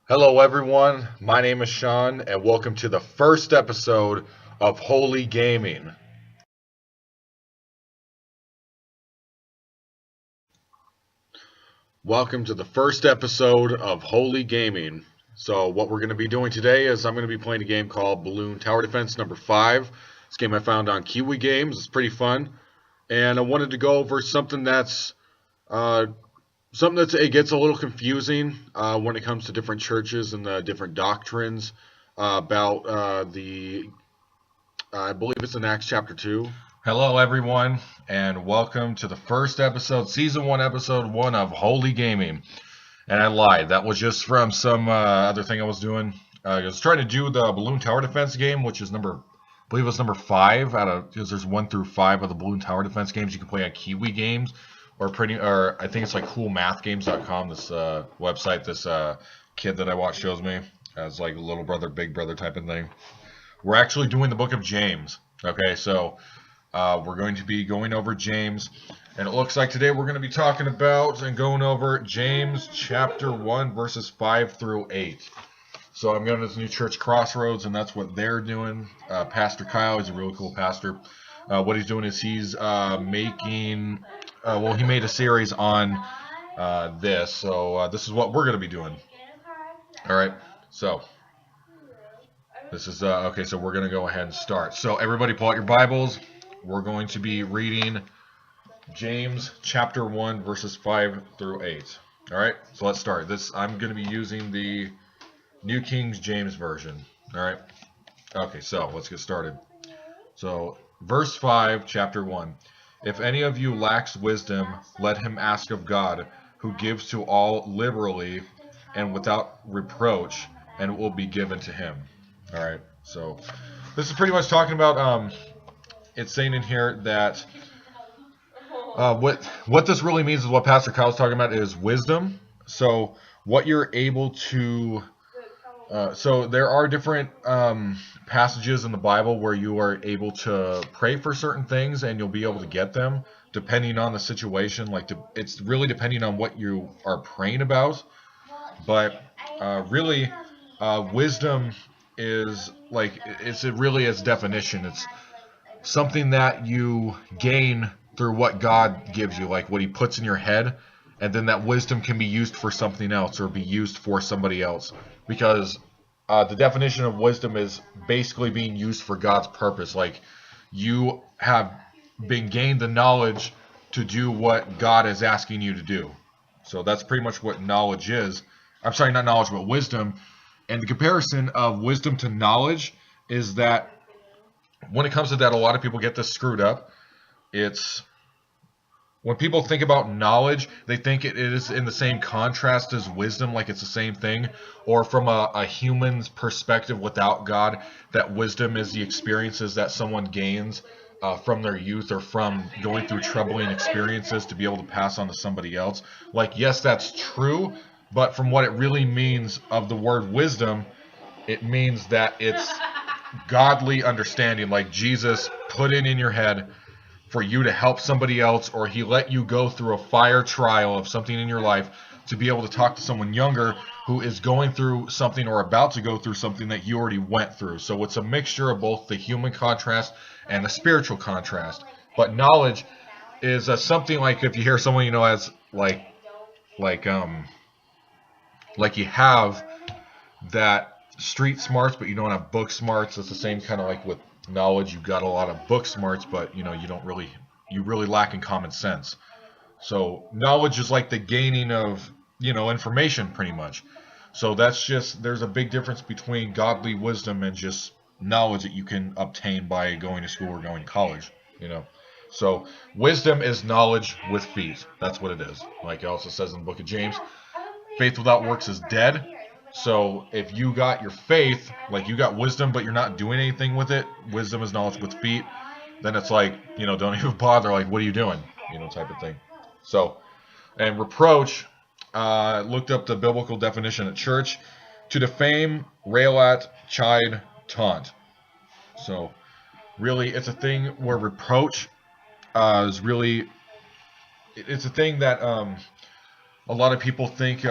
Hello, everyone. My name is Sean, and welcome to the first episode of Holy Gaming. Welcome to the first episode of Holy Gaming. So, what we're going to be doing today is I'm going to be playing a game called Balloon Tower Defense number 5. This game I found on Kiwi Games. It's pretty fun. And I wanted to go over uh, it gets a little confusing when it comes to different churches and the different doctrines about the I believe it's in Acts chapter 2. Hello, everyone, and welcome to the first episode, season 1, episode 1 of Holy Gaming. And I lied. That was just from some other thing I was doing. I was trying to do the Balloon Tower Defense game, which is I believe it was number 5 because there's 1 through 5 of the Balloon Tower Defense games you can play on Kiwi Games, or I think it's like coolmathgames.com. This website, this kid that I watch shows me as like little brother, big brother type of thing. We're actually doing the book of James. Okay, so we're going to be going over James. And it looks like today we're going to be talking about and going over James chapter 1, verses 5 through 8. So I'm going to this new church, Crossroads, and that's what they're doing. Pastor Kyle is a really cool pastor. What he's doing is he's he made a series on this. So this is what we're going to be doing. All right, so this is, okay, so we're going to go ahead and start. So everybody pull out your Bibles. We're going to be reading James chapter 1, verses 5 through 8. All right, so let's start. I'm going to be using the New King James Version. All right, okay, so let's get started. So verse 5, chapter 1. If any of you lacks wisdom, let him ask of God, who gives to all liberally and without reproach, and it will be given to him. All right, so this is pretty much talking about, it's saying in here that what this really means is what Pastor Kyle's talking about is wisdom. So what you're able to, so there are different passages in the Bible where you are able to pray for certain things and you'll be able to get them depending on the situation. It's really depending on what you are praying about. But really, wisdom is it's really its definition. It's something that you gain through what God gives you, like what He puts in your head, and then that wisdom can be used for something else or be used for somebody else. Because the definition of wisdom is basically being used for God's purpose. Like you have been gained the knowledge to do what God is asking you to do. So that's pretty much what knowledge is. I'm sorry, not knowledge, but wisdom. And the comparison of wisdom to knowledge is that when it comes to that, a lot of people get this screwed up. It's when people think about knowledge, they think it is in the same contrast as wisdom, like it's the same thing. Or from a human's perspective without God, that wisdom is the experiences that someone gains from their youth or from going through troubling experiences to be able to pass on to somebody else. Like, yes, that's true, but from what it really means of the word wisdom, it means that it's godly understanding, like Jesus put it in your head for you to help somebody else, or He let you go through a fire trial of something in your life to be able to talk to someone younger who is going through something or about to go through something that you already went through. So it's a mixture of both the human contrast and the spiritual contrast. But knowledge is something like if you hear someone as like like you have that street smarts, but you don't have book smarts. It's the same kind of like with knowledge. You've got a lot of book smarts, but you really lack in common sense. So knowledge is like the gaining of information, pretty much. So there's a big difference between godly wisdom and just knowledge that you can obtain by going to school or going to college. So wisdom is knowledge with feet. That's what it is. Like it also says in the book of James, faith without works is dead. So if you got your faith, like you got wisdom, but you're not doing anything with it, wisdom is knowledge with feet, then it's like, don't even bother. Like, what are you doing? Type of thing. So, and reproach, looked up the biblical definition at church: to defame, rail at, chide, taunt. So, really, it's a thing where reproach is really, it's a thing that a lot of people think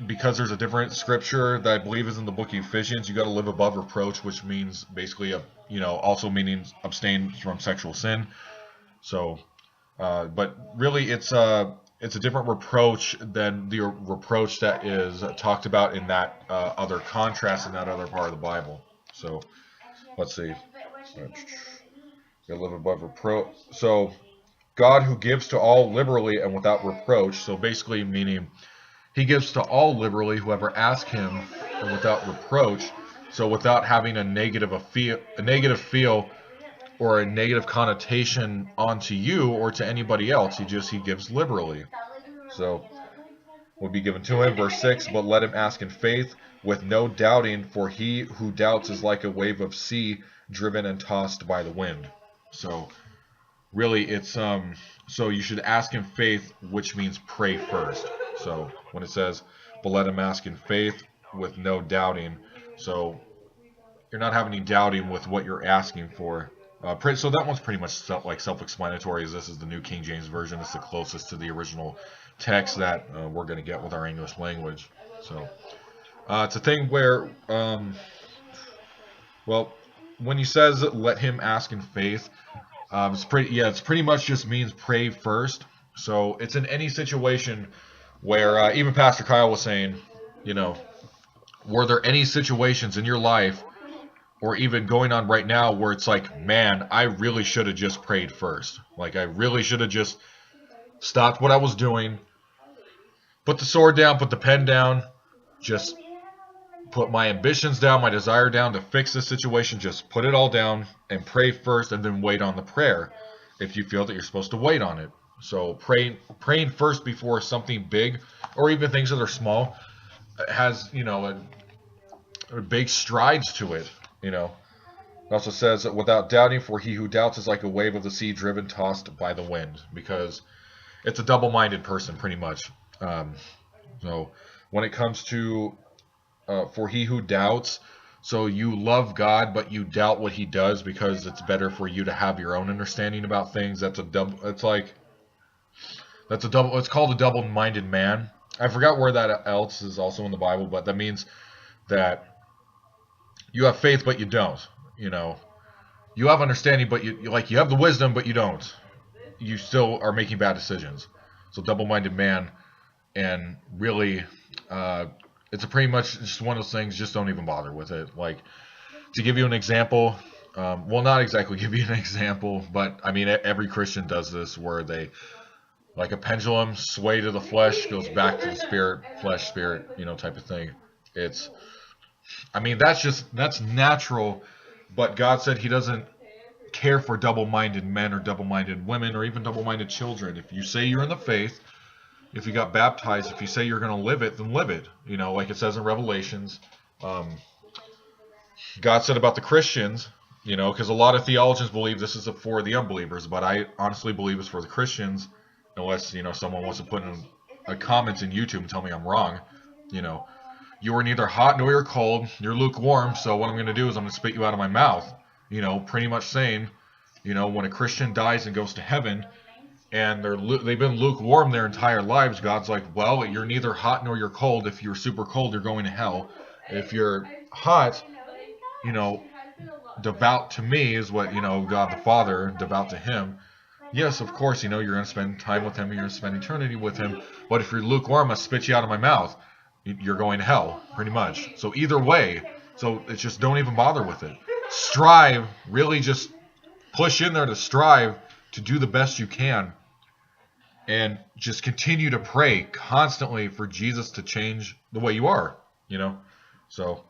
because there's a different scripture that I believe is in the book of Ephesians, you got to live above reproach, which means basically, also meaning abstain from sexual sin. So, but really, it's a different reproach than the reproach that is talked about in that other contrast in that other part of the Bible. So, let's see. Live above reproach. So, God who gives to all liberally and without reproach. So basically, meaning He gives to all liberally whoever asks Him, and without reproach. So without having a negative feel or a negative connotation onto you or to anybody else. He gives liberally. So will be given to him. Verse 6, but let him ask in faith with no doubting, for he who doubts is like a wave of sea driven and tossed by the wind. So really so you should ask in faith, which means pray first. So when it says, but let him ask in faith with no doubting, so you're not having any doubting with what you're asking for. So that one's pretty much self-explanatory, as this is the New King James Version. It's the closest to the original text that we're going to get with our English language. So it's a thing where, when he says let him ask in faith, it's pretty much just means pray first. So it's in any situation where even Pastor Kyle was saying, were there any situations in your life or even going on right now where it's like, man, I really should have just prayed first. Like, I really should have just stopped what I was doing, put the sword down, put the pen down, just put my ambitions down, my desire down to fix this situation, just put it all down and pray first and then wait on the prayer if you feel that you're supposed to wait on it. So praying first before something big or even things that are small has, big strides to it. It also says that without doubting, for he who doubts is like a wave of the sea driven, tossed by the wind, because it's a double-minded person pretty much. So when it comes to for he who doubts, so you love God, but you doubt what he does because it's better for you to have your own understanding about things. It's called a double-minded man. I forgot where that else is also in the Bible, but that means that you have faith, but you don't. You have understanding, but you have the wisdom, but you don't. You still are making bad decisions. So double-minded man, and really, it's pretty much just one of those things. Just don't even bother with it. Like, to give you an example, not exactly give you an example, but I mean every Christian does this, where they, like a pendulum, sway to the flesh, goes back to the spirit, flesh, spirit, type of thing. That's natural, but God said he doesn't care for double-minded men or double-minded women or even double-minded children. If you say you're in the faith, if you got baptized, if you say you're going to live it, then live it. Like it says in Revelations. God said about the Christians, because a lot of theologians believe this is for the unbelievers, but I honestly believe it's for the Christians, unless, someone wants to put in a comment in YouTube and tell me I'm wrong. You are neither hot nor you're cold. You're lukewarm. So what I'm going to do is I'm going to spit you out of my mouth. Pretty much saying, when a Christian dies and goes to heaven and they've been lukewarm their entire lives, God's like, well, you're neither hot nor you're cold. If you're super cold, you're going to hell. If you're hot, devout to me is what, God the Father, devout to him. Yes, of course, you're going to spend time with him. You're going to spend eternity with him. But if you're lukewarm, I spit you out of my mouth. You're going to hell, pretty much. So either way, it's just don't even bother with it. Strive, really just push in there to strive to do the best you can. And just continue to pray constantly for Jesus to change the way you are, So,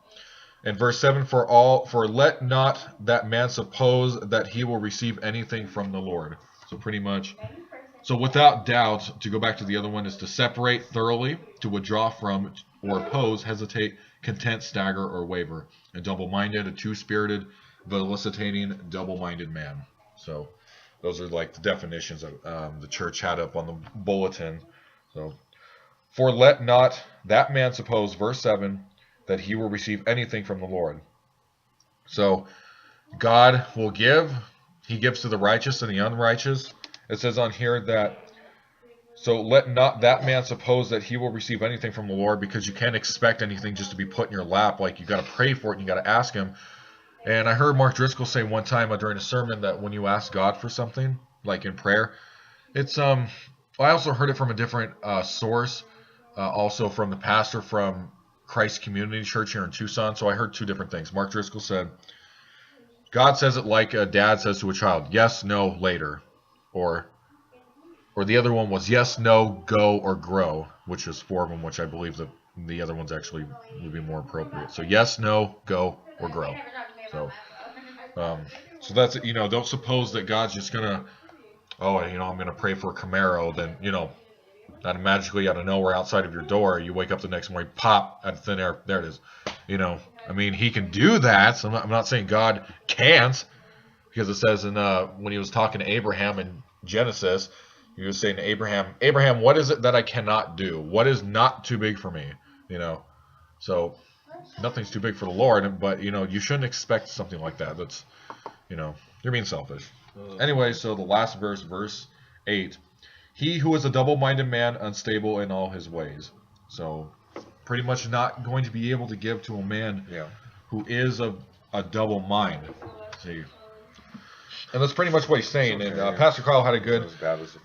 in verse 7, for let not that man suppose that he will receive anything from the Lord. So pretty much, so without doubt, to go back to the other one, is to separate thoroughly, to withdraw from, or oppose, hesitate, content, stagger, or waver. A double-minded, a two-spirited, felicitating, double-minded man. So those are like the definitions that the church had up on the bulletin. So, for let not that man suppose, verse 7, that he will receive anything from the Lord. So God will give. He gives to the righteous and the unrighteous. It says on here that So let not that man suppose that he will receive anything from the Lord, because you can't expect anything just to be put in your lap. Like, you got to pray for it and you got to ask him. And I heard Mark Driscoll say one time during a sermon that when you ask God for something, like in prayer, it's I also heard it from a different source, also from the pastor from Christ Community Church here in Tucson. So I heard two different things. Mark Driscoll said, God says it like a dad says to a child, yes, no, later. Or the other one was yes, no, go, or grow, which is four of them, which I believe that the other ones actually would be more appropriate. So yes, no, go, or grow. So, so that's it. Don't suppose that God's just gonna, I'm gonna pray for a Camaro, then that magically out of nowhere outside of your door, you wake up the next morning, pop out of thin air, there it is. I mean, he can do that. So I'm not saying God can't, because it says in when he was talking to Abraham in Genesis, he was saying to Abraham, what is it that I cannot do? What is not too big for me? So nothing's too big for the Lord, but you shouldn't expect something like that. That's you're being selfish. Anyway, so the last verse, verse 8. He who is a double-minded man, unstable in all his ways. So pretty much not going to be able to give to a man who is a double mind. See. And that's pretty much what he's saying. And Pastor Kyle had a good.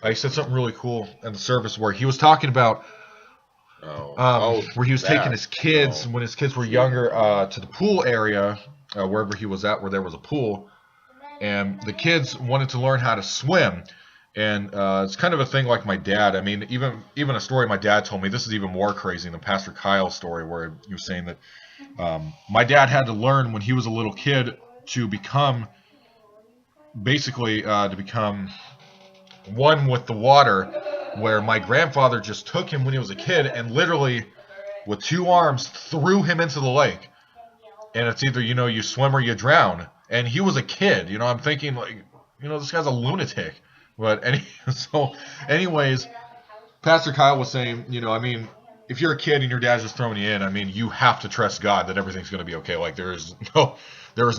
He said something really cool in the service where he was talking about where he was taking his kids when his kids were younger to the pool area wherever he was at, where there was a pool, and the kids wanted to learn how to swim. And it's kind of a thing like my dad. I mean, even a story my dad told me. This is even more crazy than Pastor Kyle's story, where he was saying that my dad had to learn when he was a little kid to become. Basically, to become one with the water, where my grandfather just took him when he was a kid and literally, with two arms, threw him into the lake. And it's either, you swim or you drown. And he was a kid. I'm thinking, like, this guy's a lunatic. But anyways, Pastor Kyle was saying, I mean, if you're a kid and your dad's just throwing you in, I mean, you have to trust God that everything's going to be okay. Like, there is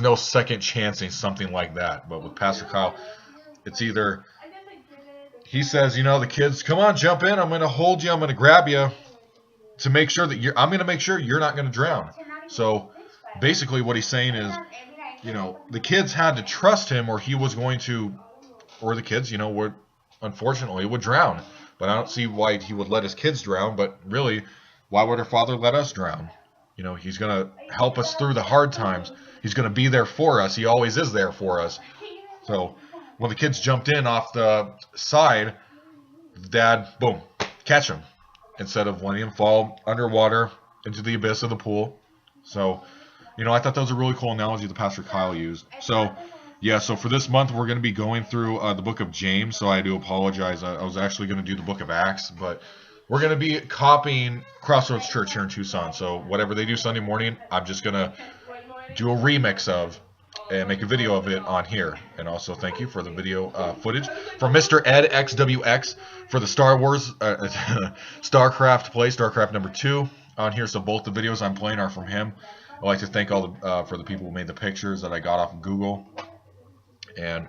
no second chancing something like that. But with Pastor Kyle, it's either he says, the kids, come on, jump in. I'm going to hold you. I'm going to grab you to make sure that I'm going to make sure you're not going to drown. So basically what he's saying is, the kids had to trust him, or he was going to, or the kids, would unfortunately would drown. But I don't see why he would let his kids drown. But really, why would our Father let us drown? He's going to help us through the hard times. He's going to be there for us. He always is there for us. So when the kids jumped in off the side, Dad, boom, catch him, instead of letting him fall underwater into the abyss of the pool. So, I thought that was a really cool analogy that Pastor Kyle used. So, so for this month, we're going to be going through the book of James. So I do apologize. I was actually going to do the book of Acts, but we're going to be copying Crossroads Church here in Tucson. So whatever they do Sunday morning, I'm just going to do a remix of and make a video of it on here. And also thank you for the video footage from Mr. Ed XWX for the Star Wars StarCraft play, StarCraft number 2 on here. So both the videos I'm playing are from him. I'd like to thank all for the people who made the pictures that I got off of Google. And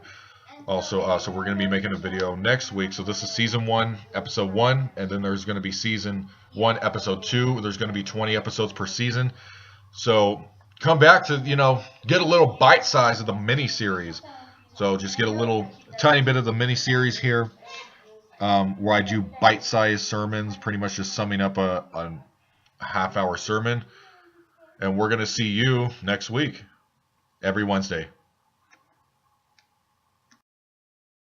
also, so we're going to be making a video next week. So this is season 1, episode 1, and then there's going to be season 1, episode 2. There's going to be 20 episodes per season. So come back to, get a little bite size of the mini series. So just get a little tiny bit of the mini series here, where I do bite sized sermons, pretty much just summing up a half-hour sermon. And we're going to see you next week, every Wednesday.